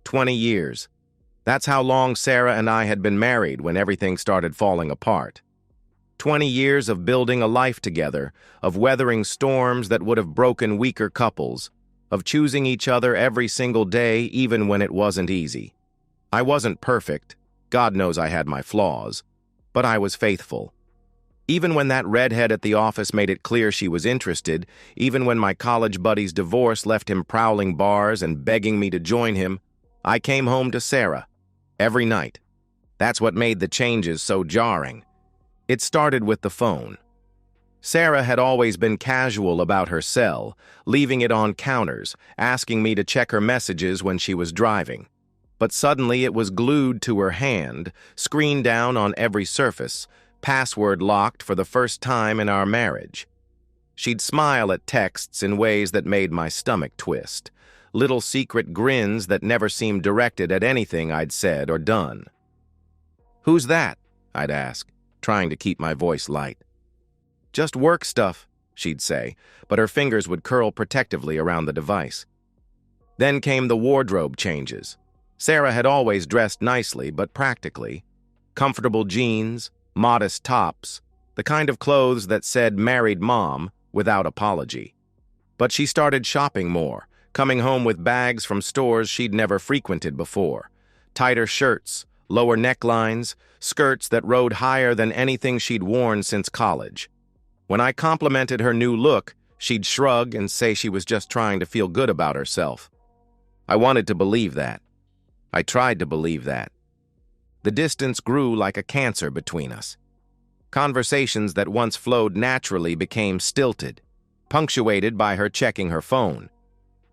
20 years. That's how long Sarah and I had been married when everything started falling apart. 20 years of building a life together, of weathering storms that would have broken weaker couples, of choosing each other every single day even when it wasn't easy. I wasn't perfect. God knows I had my flaws. But I was faithful. Even when that redhead at the office made it clear she was interested, even when my college buddy's divorce left him prowling bars and begging me to join him, I came home to Sarah. Every night. That's what made the changes so jarring. It started with the phone. Sarah had always been casual about her cell, leaving it on counters, asking me to check her messages when she was driving. But suddenly it was glued to her hand, screen down on every surface, password locked for the first time in our marriage. She'd smile at texts in ways that made my stomach twist, little secret grins that never seemed directed at anything I'd said or done. "Who's that?" I'd ask, trying to keep my voice light. "Just work stuff," she'd say, but her fingers would curl protectively around the device. Then came the wardrobe changes. Sarah had always dressed nicely but practically. Comfortable jeans, modest tops, the kind of clothes that said married mom without apology. But she started shopping more, coming home with bags from stores she'd never frequented before. Tighter shirts, lower necklines, skirts that rode higher than anything she'd worn since college. When I complimented her new look, she'd shrug and say she was just trying to feel good about herself. I wanted to believe that. I tried to believe that. The distance grew like a cancer between us. Conversations that once flowed naturally became stilted, punctuated by her checking her phone.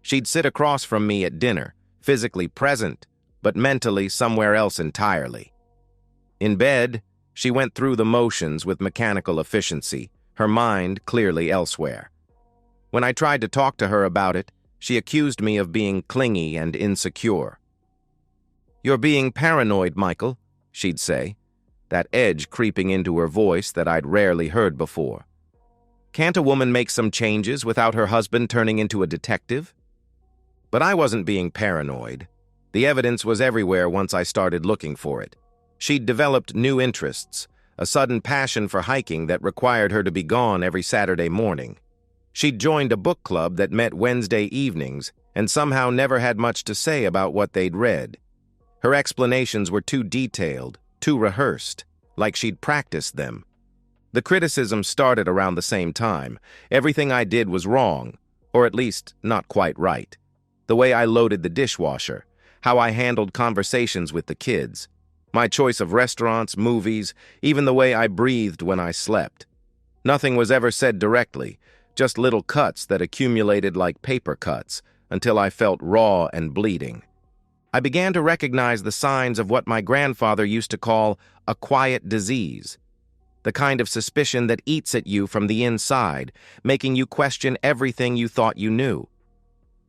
She'd sit across from me at dinner, physically present, but mentally somewhere else entirely. In bed, she went through the motions with mechanical efficiency, her mind clearly elsewhere. When I tried to talk to her about it, she accused me of being clingy and insecure. "You're being paranoid, Michael," she'd say, that edge creeping into her voice that I'd rarely heard before. "Can't a woman make some changes without her husband turning into a detective?" But I wasn't being paranoid. The evidence was everywhere once I started looking for it. She'd developed new interests, a sudden passion for hiking that required her to be gone every Saturday morning. She'd joined a book club that met Wednesday evenings and somehow never had much to say about what they'd read. Her explanations were too detailed, too rehearsed, like she'd practiced them. The criticism started around the same time. Everything I did was wrong, or at least not quite right. The way I loaded the dishwasher, how I handled conversations with the kids, my choice of restaurants, movies, even the way I breathed when I slept. Nothing was ever said directly, just little cuts that accumulated like paper cuts until I felt raw and bleeding. I began to recognize the signs of what my grandfather used to call a quiet disease, the kind of suspicion that eats at you from the inside, making you question everything you thought you knew.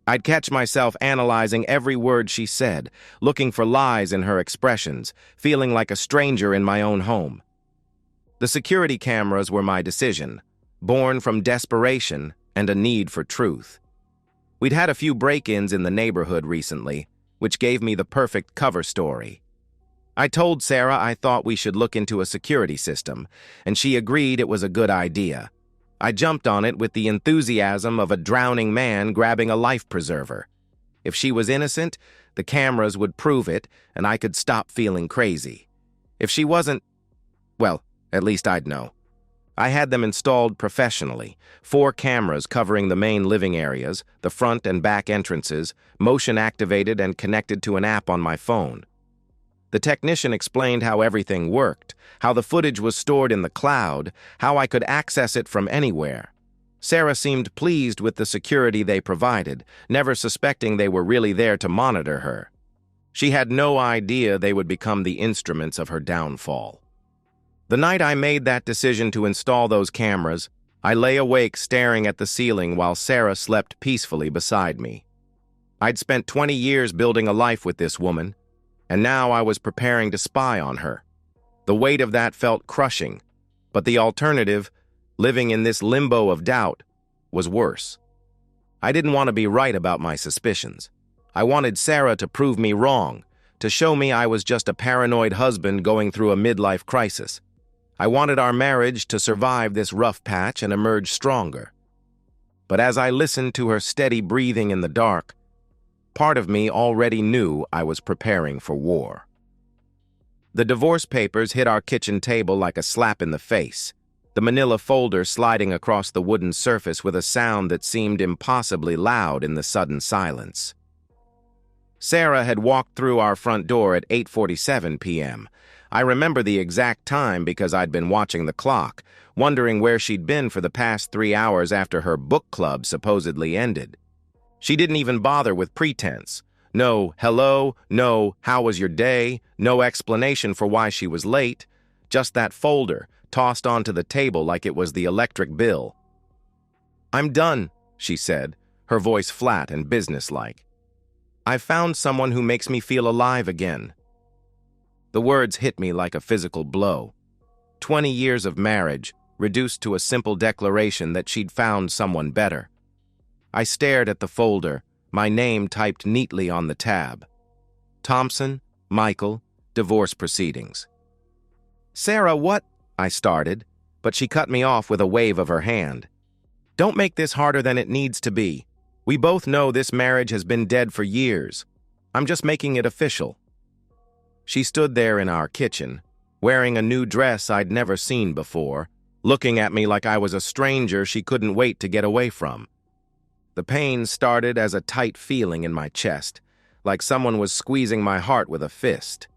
I'd catch myself analyzing every word she said, looking for lies in her expressions, feeling like a stranger in my own home. The security cameras were my decision, born from desperation and a need for truth. We'd had a few break-ins in the neighborhood recently, which gave me the perfect cover story. I told Sarah I thought we should look into a security system, and she agreed it was a good idea. I jumped on it with the enthusiasm of a drowning man grabbing a life preserver. If she was innocent, the cameras would prove it, and I could stop feeling crazy. If she wasn't, well, at least I'd know. I had them installed professionally, 4 cameras covering the main living areas, the front and back entrances, motion-activated and connected to an app on my phone. The technician explained how everything worked, how the footage was stored in the cloud, how I could access it from anywhere. Sarah seemed pleased with the security they provided, never suspecting they were really there to monitor her. She had no idea they would become the instruments of her downfall. The night I made that decision to install those cameras, I lay awake staring at the ceiling while Sarah slept peacefully beside me. I'd spent 20 years building a life with this woman, and now I was preparing to spy on her. The weight of that felt crushing, but the alternative, living in this limbo of doubt, was worse. I didn't want to be right about my suspicions. I wanted Sarah to prove me wrong, to show me I was just a paranoid husband going through a midlife crisis. I wanted our marriage to survive this rough patch and emerge stronger. But as I listened to her steady breathing in the dark, part of me already knew I was preparing for war. The divorce papers hit our kitchen table like a slap in the face, the manila folder sliding across the wooden surface with a sound that seemed impossibly loud in the sudden silence. Sarah had walked through our front door at 8:47 p.m. I remember the exact time because I'd been watching the clock, wondering where she'd been for the past 3 hours after her book club supposedly ended. She didn't even bother with pretense. No hello, no how was your day, no explanation for why she was late, just that folder tossed onto the table like it was the electric bill. "I'm done," she said, her voice flat and businesslike. "I've found someone who makes me feel alive again." The words hit me like a physical blow. 20 years of marriage, reduced to a simple declaration that she'd found someone better. I stared at the folder, my name typed neatly on the tab. Thompson, Michael, divorce proceedings. "Sarah, what?" I started, but she cut me off with a wave of her hand. "Don't make this harder than it needs to be. We both know this marriage has been dead for years. I'm just making it official." She stood there in our kitchen, wearing a new dress I'd never seen before, looking at me like I was a stranger she couldn't wait to get away from. The pain started as a tight feeling in my chest, like someone was squeezing my heart with a fist.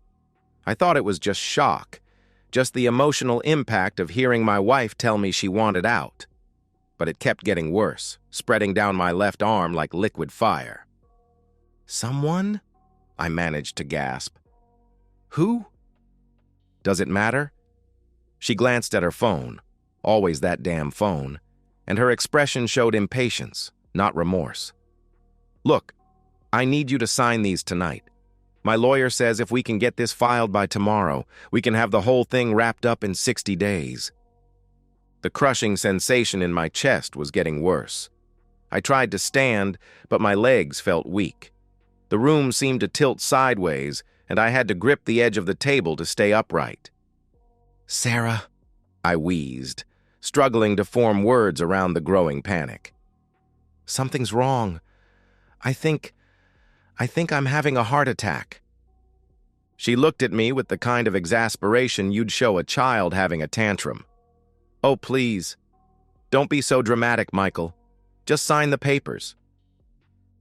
I thought it was just shock, just the emotional impact of hearing my wife tell me she wanted out. But it kept getting worse, spreading down my left arm like liquid fire. "Someone?" I managed to gasp. "Who?" "Does it matter?" She glanced at her phone, always that damn phone, and her expression showed impatience, not remorse. "Look, I need you to sign these tonight. My lawyer says if we can get this filed by tomorrow, we can have the whole thing wrapped up in 60 days. The crushing sensation in my chest was getting worse. I tried to stand, but my legs felt weak. The room seemed to tilt sideways, and I had to grip the edge of the table to stay upright. "Sarah," I wheezed, struggling to form words around the growing panic. "Something's wrong. I think I'm having a heart attack." She looked at me with the kind of exasperation you'd show a child having a tantrum. "Oh, please. Don't be so dramatic, Michael. Just sign the papers."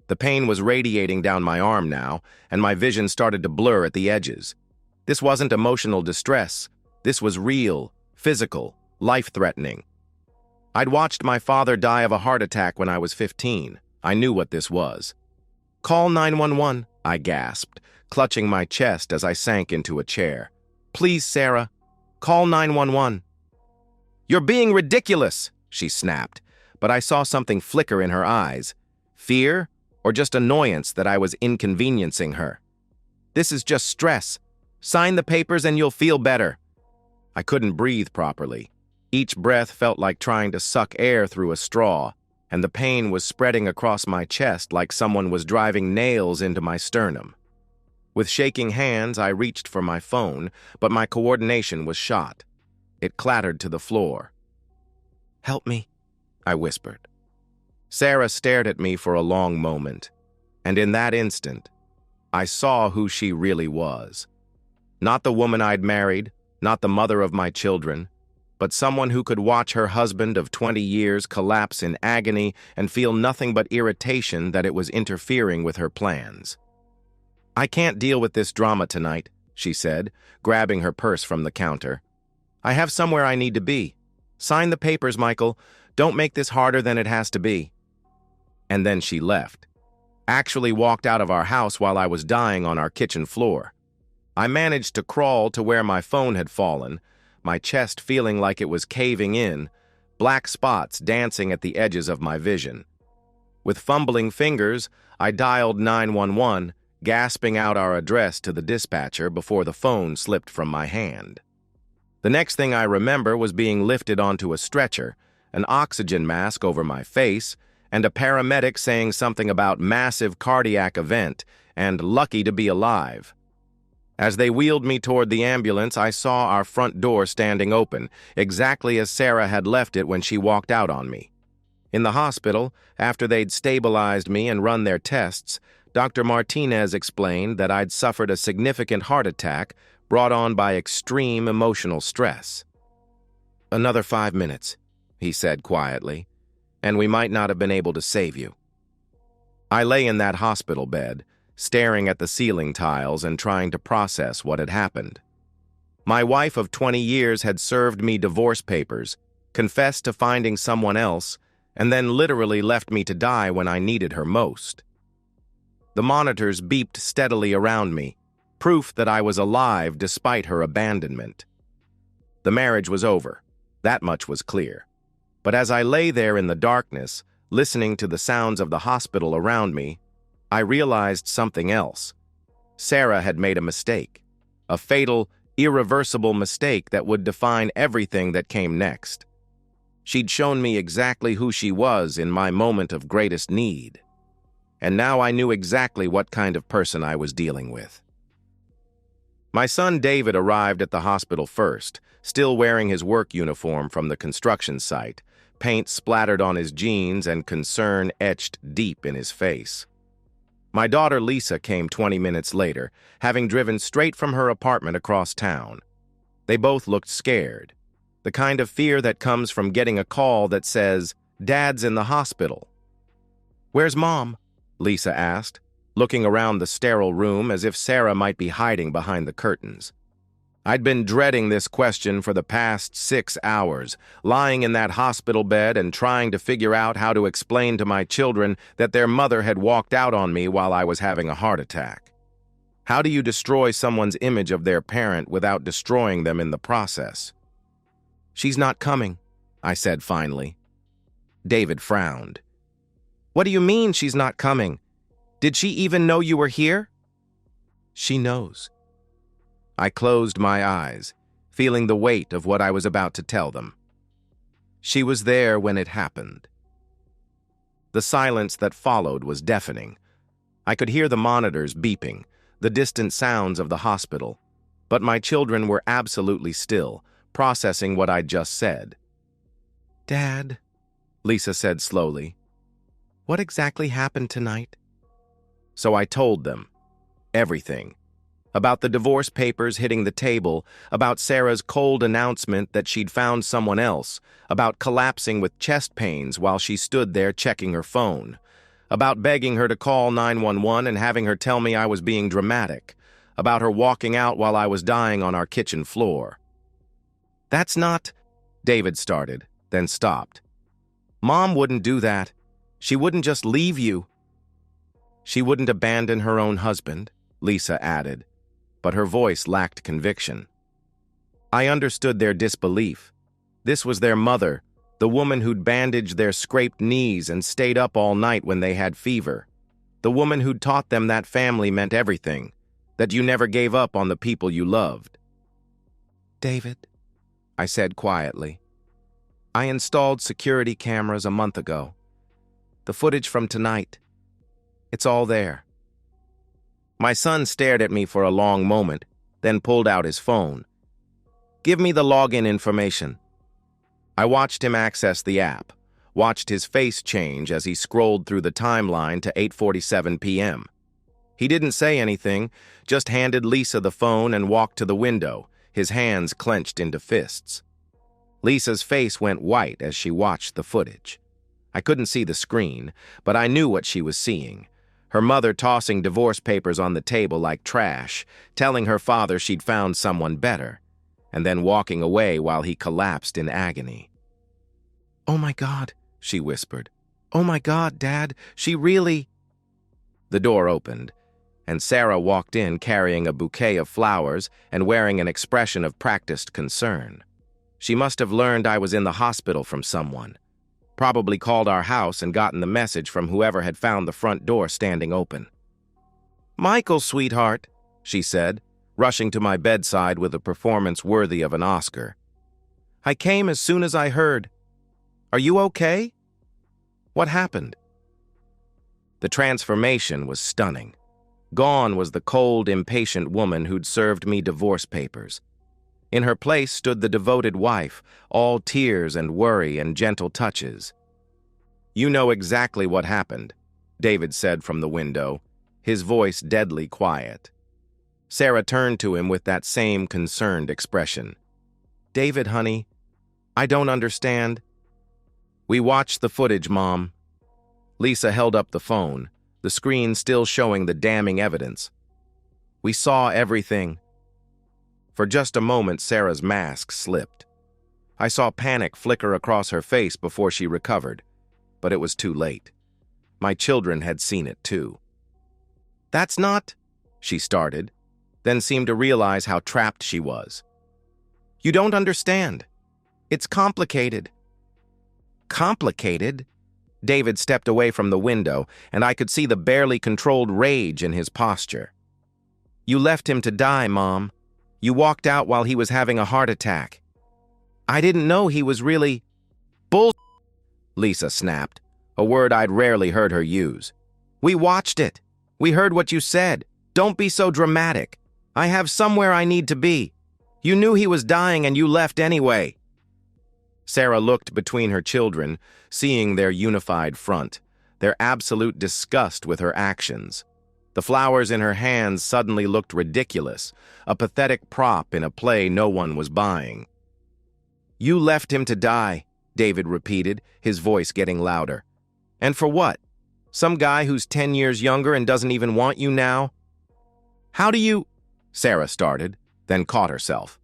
The pain was radiating down my arm now, and my vision started to blur at the edges. This wasn't emotional distress. This was real, physical, life-threatening. I'd watched my father die of a heart attack when I was 15. I knew what this was. "Call 911, I gasped, clutching my chest as I sank into a chair. "Please, Sarah, call 911. "You're being ridiculous," she snapped, but I saw something flicker in her eyes. Fear, or just annoyance that I was inconveniencing her. "This is just stress. Sign the papers and you'll feel better." I couldn't breathe properly. Each breath felt like trying to suck air through a straw, and the pain was spreading across my chest like someone was driving nails into my sternum. With shaking hands, I reached for my phone, but my coordination was shot. It clattered to the floor. "Help me," I whispered. Sarah stared at me for a long moment, and in that instant, I saw who she really was. Not the woman I'd married, not the mother of my children, but someone who could watch her husband of 20 years collapse in agony and feel nothing but irritation that it was interfering with her plans. "I can't deal with this drama tonight," she said, grabbing her purse from the counter. "I have somewhere I need to be. Sign the papers, Michael. Don't make this harder than it has to be." And then she left. Actually walked out of our house while I was dying on our kitchen floor. I managed to crawl to where my phone had fallen, my chest feeling like it was caving in, black spots dancing at the edges of my vision. With fumbling fingers, I dialed 911, gasping out our address to the dispatcher before the phone slipped from my hand. The next thing I remember was being lifted onto a stretcher, an oxygen mask over my face, and a paramedic saying something about massive cardiac event and lucky to be alive. As they wheeled me toward the ambulance, I saw our front door standing open, exactly as Sarah had left it when she walked out on me. In the hospital, after they'd stabilized me and run their tests, Dr. Martinez explained that I'd suffered a significant heart attack brought on by extreme emotional stress. "Another 5 minutes," he said quietly, "and we might not have been able to save you." I lay in that hospital bed, staring at the ceiling tiles and trying to process what had happened. My wife of 20 years had served me divorce papers, confessed to finding someone else, and then literally left me to die when I needed her most. The monitors beeped steadily around me, proof that I was alive despite her abandonment. The marriage was over. That much was clear. But as I lay there in the darkness, listening to the sounds of the hospital around me, I realized something else. Sarah had made a mistake, a fatal, irreversible mistake that would define everything that came next. She'd shown me exactly who she was in my moment of greatest need. And now I knew exactly what kind of person I was dealing with. My son David arrived at the hospital first, still wearing his work uniform from the construction site, paint splattered on his jeans and concern etched deep in his face. My daughter Lisa came 20 minutes later, having driven straight from her apartment across town. They both looked scared, the kind of fear that comes from getting a call that says, "Dad's in the hospital." "Where's Mom?" Lisa asked, looking around the sterile room as if Sarah might be hiding behind the curtains. I'd been dreading this question for the past 6 hours, lying in that hospital bed and trying to figure out how to explain to my children that their mother had walked out on me while I was having a heart attack. How do you destroy someone's image of their parent without destroying them in the process? "She's not coming," I said finally. David frowned. "What do you mean she's not coming? Did she even know you were here?" "She knows." I closed my eyes, feeling the weight of what I was about to tell them. She was there when it happened. The silence that followed was deafening. I could hear the monitors beeping, the distant sounds of the hospital, but my children were absolutely still, processing what I'd just said. "Dad," Lisa said slowly, "what exactly happened tonight?" So I told them everything. About the divorce papers hitting the table, about Sarah's cold announcement that she'd found someone else, about collapsing with chest pains while she stood there checking her phone, about begging her to call 911 and having her tell me I was being dramatic, about her walking out while I was dying on our kitchen floor. "That's not," David started, then stopped. "Mom wouldn't do that. She wouldn't just leave you." "She wouldn't abandon her own husband," Lisa added, but her voice lacked conviction. I understood their disbelief. This was their mother, the woman who'd bandaged their scraped knees and stayed up all night when they had fever. The woman who'd taught them that family meant everything, that you never gave up on the people you loved. "David," I said quietly, "I installed security cameras a month ago. The footage from tonight, it's all there." My son stared at me for a long moment, then pulled out his phone. "Give me the login information." I watched him access the app, watched his face change as he scrolled through the timeline to 8:47 p.m. He didn't say anything, just handed Lisa the phone and walked to the window, his hands clenched into fists. Lisa's face went white as she watched the footage. I couldn't see the screen, but I knew what she was seeing. Her mother tossing divorce papers on the table like trash, telling her father she'd found someone better, and then walking away while he collapsed in agony. "Oh my God," she whispered. "Oh my God, Dad, she really—" The door opened, and Sarah walked in carrying a bouquet of flowers and wearing an expression of practiced concern. She must have learned I was in the hospital from someone. Probably called our house and gotten the message from whoever had found the front door standing open. "Michael, sweetheart," she said, rushing to my bedside with a performance worthy of an Oscar. "I came as soon as I heard. Are you okay?" What happened? The transformation was stunning. Gone was the cold, impatient woman who'd served me divorce papers. In her place stood the devoted wife, all tears and worry and gentle touches. "You know exactly what happened," David said from the window, his voice deadly quiet. Sarah turned to him with that same concerned expression. "David, honey, I don't understand." "We watched the footage, Mom." Lisa held up the phone, the screen still showing the damning evidence. "We saw everything." For just a moment, Sarah's mask slipped. I saw panic flicker across her face before she recovered, but it was too late. My children had seen it too. "That's not," she started, then seemed to realize how trapped she was. "You don't understand. It's complicated." "Complicated?" David stepped away from the window, and I could see the barely controlled rage in his posture. "You left him to die, Mom. You walked out while he was having a heart attack. I didn't know he was really—" "Bull—" Lisa snapped, a word I'd rarely heard her use. "We watched it. We heard what you said. Don't be so dramatic. I have somewhere I need to be. You knew he was dying and you left anyway." Sarah looked between her children, seeing their unified front, their absolute disgust with her actions. The flowers in her hands suddenly looked ridiculous, a pathetic prop in a play no one was buying. "You left him to die," David repeated, his voice getting louder. "And for what? Some guy who's 10 years younger and doesn't even want you now?" "How do you—" Sarah started, then caught herself.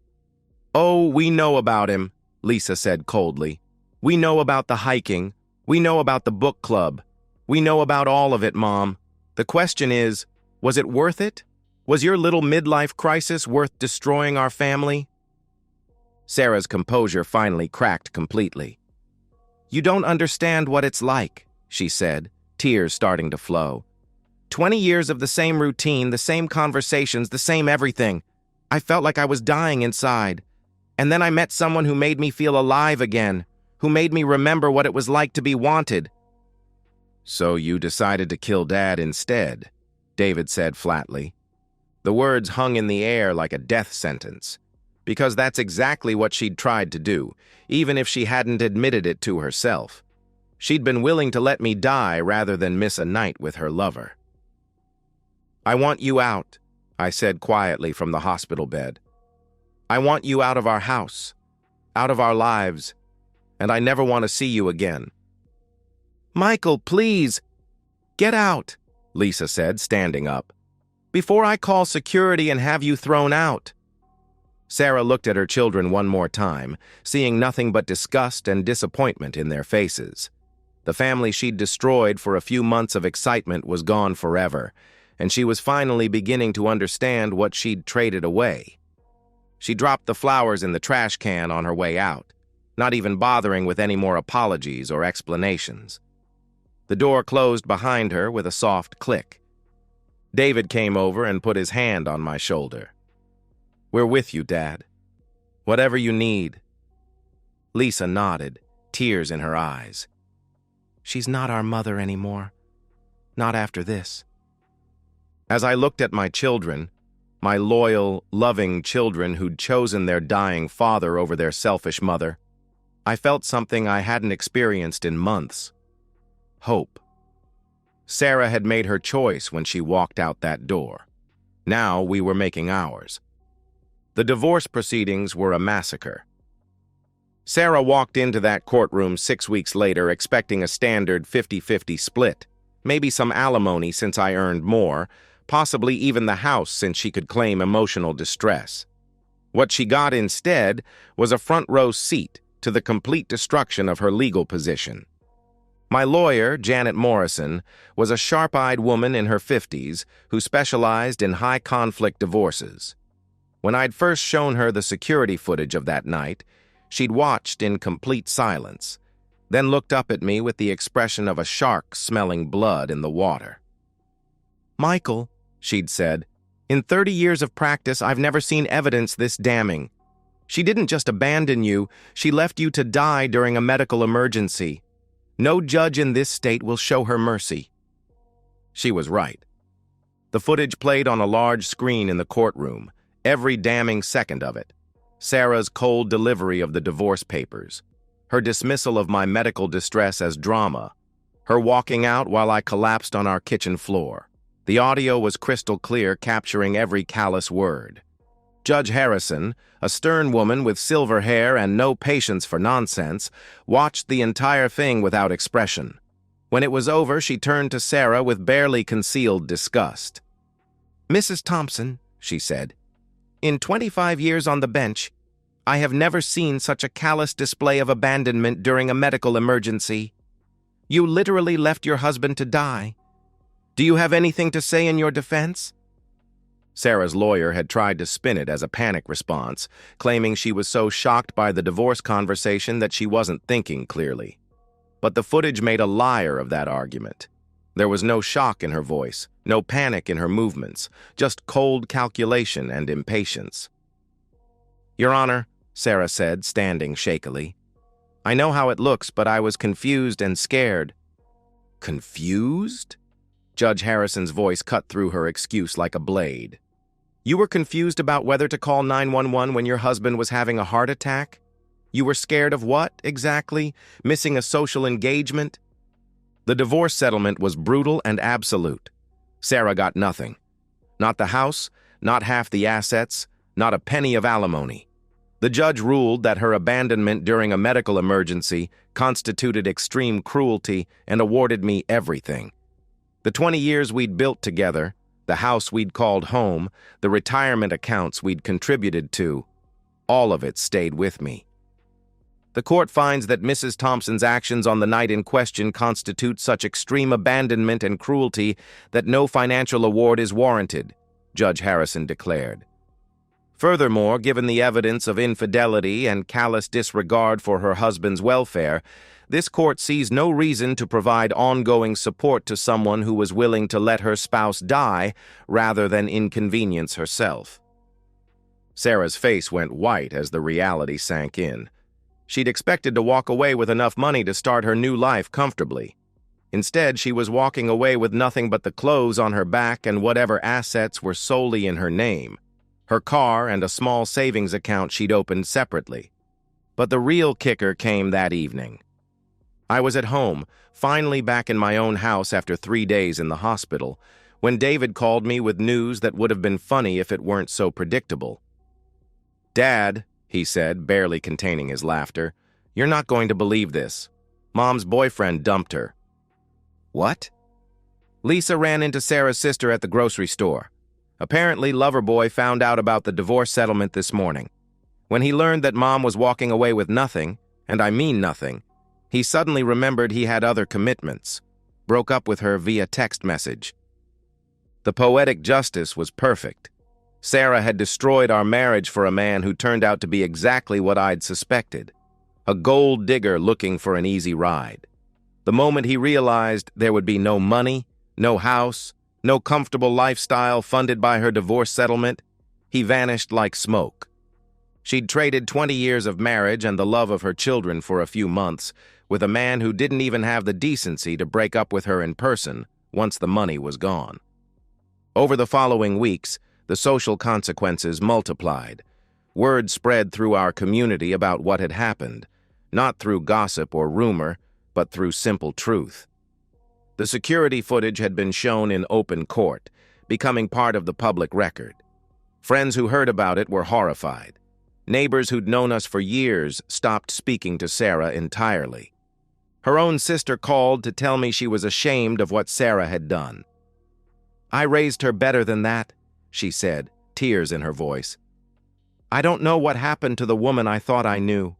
"Oh, we know about him," Lisa said coldly. "We know about the hiking. We know about the book club. We know about all of it, Mom. The question is, was it worth it? Was your little midlife crisis worth destroying our family?" Sarah's composure finally cracked completely. "You don't understand what it's like," she said, tears starting to flow. 20 years of the same routine, the same conversations, the same everything. I felt like I was dying inside. And then I met someone who made me feel alive again, who made me remember what it was like to be wanted." "So you decided to kill Dad instead," David said flatly. The words hung in the air like a death sentence, because that's exactly what she'd tried to do, even if she hadn't admitted it to herself. She'd been willing to let me die rather than miss a night with her lover. "I want you out," I said quietly from the hospital bed. "I want you out of our house, out of our lives, and I never want to see you again." "Michael, please, get out," Lisa said, standing up, "before I call security and have you thrown out." Sarah looked at her children one more time, seeing nothing but disgust and disappointment in their faces. The family she'd destroyed for a few months of excitement was gone forever, and she was finally beginning to understand what she'd traded away. She dropped the flowers in the trash can on her way out, not even bothering with any more apologies or explanations. The door closed behind her with a soft click. David came over and put his hand on my shoulder. "We're with you, Dad. Whatever you need." Lisa nodded, tears in her eyes. "She's not our mother anymore. Not after this." As I looked at my children, my loyal, loving children who'd chosen their dying father over their selfish mother, I felt something I hadn't experienced in months. Hope. Sarah had made her choice when she walked out that door. Now we were making ours. The divorce proceedings were a massacre. Sarah walked into that courtroom 6 weeks later expecting a standard 50-50 split, maybe some alimony since I earned more, possibly even the house since she could claim emotional distress. What she got instead was a front-row seat to the complete destruction of her legal position. My lawyer, Janet Morrison, was a sharp-eyed woman in her 50s who specialized in high-conflict divorces. When I'd first shown her the security footage of that night, she'd watched in complete silence, then looked up at me with the expression of a shark smelling blood in the water. "Michael," she'd said, "in 30 years of practice, I've never seen evidence this damning. She didn't just abandon you, she left you to die during a medical emergency. No judge in this state will show her mercy." She was right. The footage played on a large screen in the courtroom, every damning second of it. Sarah's cold delivery of the divorce papers, her dismissal of my medical distress as drama, her walking out while I collapsed on our kitchen floor. The audio was crystal clear, capturing every callous word. Judge Harrison, a stern woman with silver hair and no patience for nonsense, watched the entire thing without expression. When it was over, she turned to Sarah with barely concealed disgust. "Mrs. Thompson," she said, "in 25 years on the bench, I have never seen such a callous display of abandonment during a medical emergency. You literally left your husband to die. Do you have anything to say in your defense?" Sarah's lawyer had tried to spin it as a panic response, claiming she was so shocked by the divorce conversation that she wasn't thinking clearly. But the footage made a liar of that argument. There was no shock in her voice, no panic in her movements, just cold calculation and impatience. "Your Honor," Sarah said, standing shakily, "I know how it looks, but I was confused and scared." "Confused?" Judge Harrison's voice cut through her excuse like a blade. "You were confused about whether to call 911 when your husband was having a heart attack? You were scared of what, exactly? Missing a social engagement?" The divorce settlement was brutal and absolute. Sarah got nothing. Not the house, not half the assets, not a penny of alimony. The judge ruled that her abandonment during a medical emergency constituted extreme cruelty and awarded me everything. The 20 years we'd built together, the house we'd called home, the retirement accounts we'd contributed to, all of it stayed with me. The court finds that Mrs. Thompson's actions on the night in question constitute such extreme abandonment and cruelty that no financial award is warranted, Judge Harrison declared. Furthermore, given the evidence of infidelity and callous disregard for her husband's welfare, this court sees no reason to provide ongoing support to someone who was willing to let her spouse die rather than inconvenience herself. Sarah's face went white as the reality sank in. She'd expected to walk away with enough money to start her new life comfortably. Instead, she was walking away with nothing but the clothes on her back and whatever assets were solely in her name, her car and a small savings account she'd opened separately. But the real kicker came that evening. I was at home, finally back in my own house after 3 days in the hospital, when David called me with news that would have been funny if it weren't so predictable. "Dad," he said, barely containing his laughter, "you're not going to believe this. Mom's boyfriend dumped her." "What?" "Lisa ran into Sarah's sister at the grocery store. Apparently, Loverboy found out about the divorce settlement this morning. When he learned that Mom was walking away with nothing, and I mean nothing, he suddenly remembered he had other commitments, broke up with her via text message." The poetic justice was perfect. Sarah had destroyed our marriage for a man who turned out to be exactly what I'd suspected, a gold digger looking for an easy ride. The moment he realized there would be no money, no house, no comfortable lifestyle funded by her divorce settlement, he vanished like smoke. She'd traded 20 years of marriage and the love of her children for a few months with a man who didn't even have the decency to break up with her in person once the money was gone. Over the following weeks, the social consequences multiplied. Word spread through our community about what had happened, not through gossip or rumor, but through simple truth. The security footage had been shown in open court, becoming part of the public record. Friends who heard about it were horrified. Neighbors who'd known us for years stopped speaking to Sarah entirely. Her own sister called to tell me she was ashamed of what Sarah had done. "I raised her better than that," she said, tears in her voice. "I don't know what happened to the woman I thought I knew."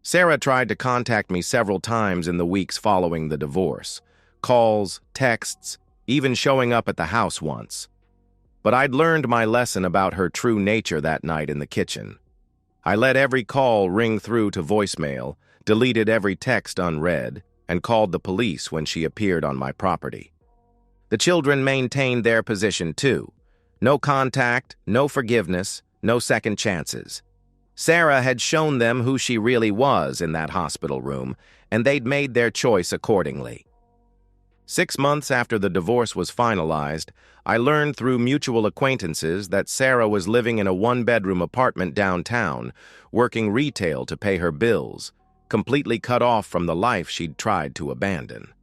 Sarah tried to contact me several times in the weeks following the divorce. Calls, texts, even showing up at the house once. But I'd learned my lesson about her true nature that night in the kitchen. I let every call ring through to voicemail, deleted every text unread, and called the police when she appeared on my property. The children maintained their position too. No contact, no forgiveness, no second chances. Sarah had shown them who she really was in that hospital room, and they'd made their choice accordingly. 6 months after the divorce was finalized, I learned through mutual acquaintances that Sarah was living in a one-bedroom apartment downtown, working retail to pay her bills, completely cut off from the life she'd tried to abandon.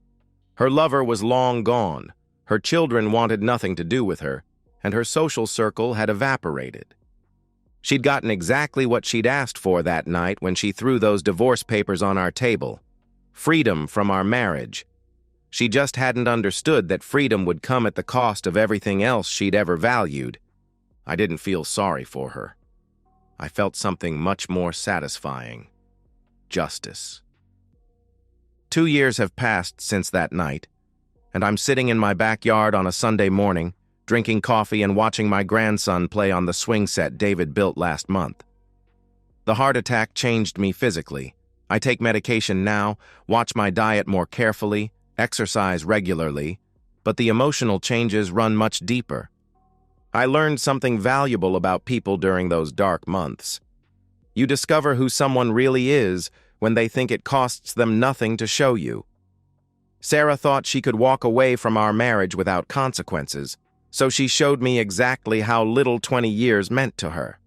Her lover was long gone, her children wanted nothing to do with her, and her social circle had evaporated. She'd gotten exactly what she'd asked for that night when she threw those divorce papers on our table: freedom from our marriage. She just hadn't understood that freedom would come at the cost of everything else she'd ever valued. I didn't feel sorry for her. I felt something much more satisfying: justice. 2 years have passed since that night, and I'm sitting in my backyard on a Sunday morning, drinking coffee and watching my grandson play on the swing set David built last month. The heart attack changed me physically. I take medication now, watch my diet more carefully, exercise regularly, but the emotional changes run much deeper. I learned something valuable about people during those dark months. You discover who someone really is when they think it costs them nothing to show you. Sarah thought she could walk away from our marriage without consequences, so she showed me exactly how little 20 years meant to her.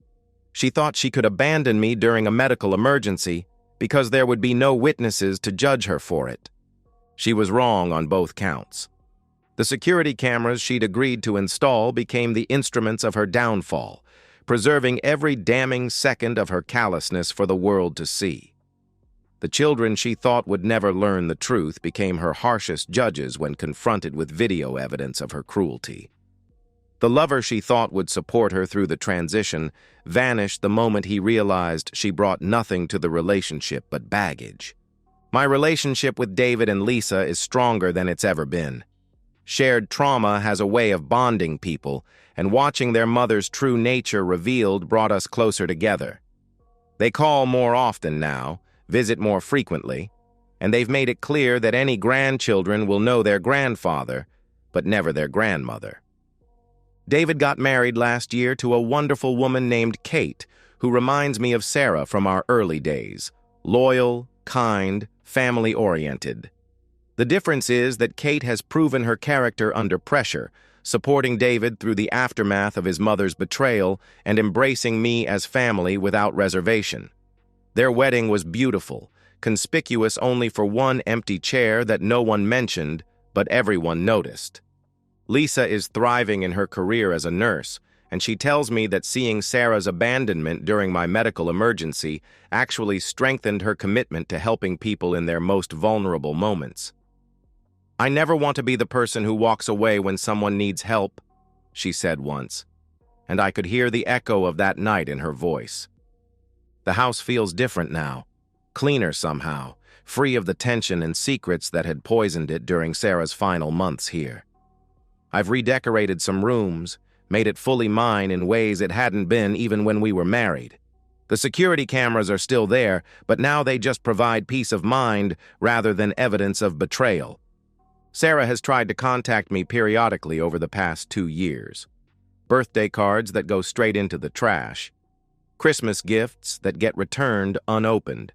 She thought she could abandon me during a medical emergency because there would be no witnesses to judge her for it. She was wrong on both counts. The security cameras she'd agreed to install became the instruments of her downfall, preserving every damning second of her callousness for the world to see. The children she thought would never learn the truth became her harshest judges when confronted with video evidence of her cruelty. The lover she thought would support her through the transition vanished the moment he realized she brought nothing to the relationship but baggage. My relationship with David and Lisa is stronger than it's ever been. Shared trauma has a way of bonding people, and watching their mother's true nature revealed brought us closer together. They call more often now, visit more frequently, and they've made it clear that any grandchildren will know their grandfather, but never their grandmother. David got married last year to a wonderful woman named Kate, who reminds me of Sarah from our early days: loyal, kind, family-oriented. The difference is that Kate has proven her character under pressure, supporting David through the aftermath of his mother's betrayal and embracing me as family without reservation. Their wedding was beautiful, conspicuous only for one empty chair that no one mentioned, but everyone noticed. Lisa is thriving in her career as a nurse, and she tells me that seeing Sarah's abandonment during my medical emergency actually strengthened her commitment to helping people in their most vulnerable moments. "I never want to be the person who walks away when someone needs help," she said once, and I could hear the echo of that night in her voice. The house feels different now, cleaner somehow, free of the tension and secrets that had poisoned it during Sarah's final months here. I've redecorated some rooms, made it fully mine in ways it hadn't been even when we were married. The security cameras are still there, but now they just provide peace of mind rather than evidence of betrayal. Sarah has tried to contact me periodically over the past 2 years. Birthday cards that go straight into the trash. Christmas gifts that get returned unopened.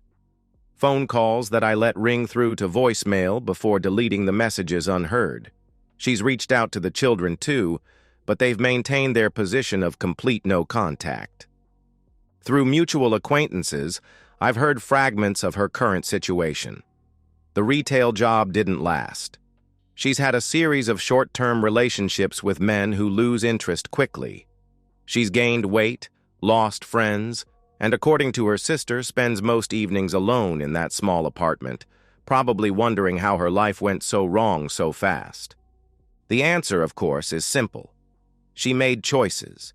Phone calls that I let ring through to voicemail before deleting the messages unheard. She's reached out to the children too, but they've maintained their position of complete no contact. Through mutual acquaintances, I've heard fragments of her current situation. The retail job didn't last. She's had a series of short-term relationships with men who lose interest quickly. She's gained weight, lost friends, and according to her sister, spends most evenings alone in that small apartment, probably wondering how her life went so wrong so fast. The answer, of course, is simple. She made choices.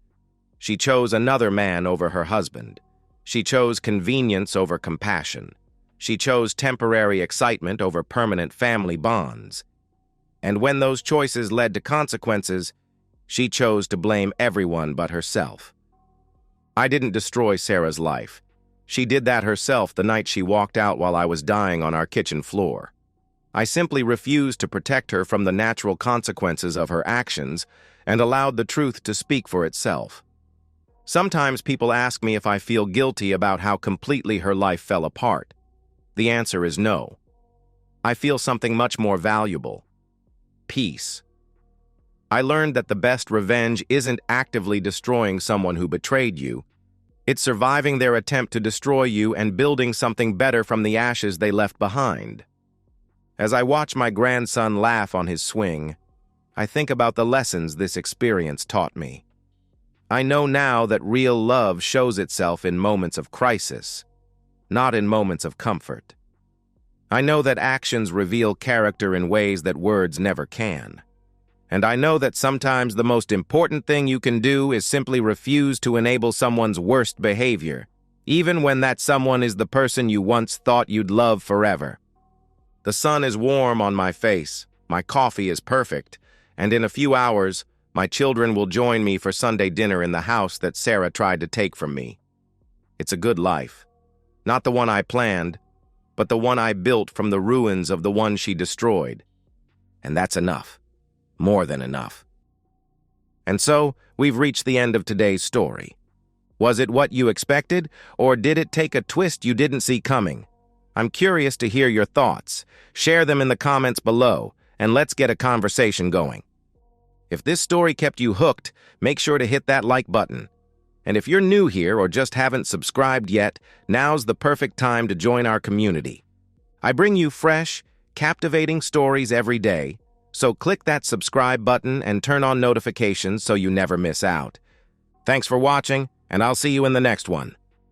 She chose another man over her husband. She chose convenience over compassion. She chose temporary excitement over permanent family bonds. And when those choices led to consequences, she chose to blame everyone but herself. I didn't destroy Sarah's life. She did that herself the night she walked out while I was dying on our kitchen floor. I simply refused to protect her from the natural consequences of her actions and allowed the truth to speak for itself. Sometimes people ask me if I feel guilty about how completely her life fell apart. The answer is no. I feel something much more valuable: peace. I learned that the best revenge isn't actively destroying someone who betrayed you. It's surviving their attempt to destroy you and building something better from the ashes they left behind. As I watch my grandson laugh on his swing, I think about the lessons this experience taught me. I know now that real love shows itself in moments of crisis, not in moments of comfort. I know that actions reveal character in ways that words never can. And I know that sometimes the most important thing you can do is simply refuse to enable someone's worst behavior, even when that someone is the person you once thought you'd love forever. The sun is warm on my face, my coffee is perfect, and in a few hours, my children will join me for Sunday dinner in the house that Sarah tried to take from me. It's a good life. Not the one I planned, but the one I built from the ruins of the one she destroyed. And that's enough. More than enough. And so, we've reached the end of today's story. Was it what you expected, or did it take a twist you didn't see coming? I'm curious to hear your thoughts. Share them in the comments below, and let's get a conversation going. If this story kept you hooked, make sure to hit that like button. And if you're new here or just haven't subscribed yet, now's the perfect time to join our community. I bring you fresh, captivating stories every day, so click that subscribe button and turn on notifications so you never miss out. Thanks for watching, and I'll see you in the next one.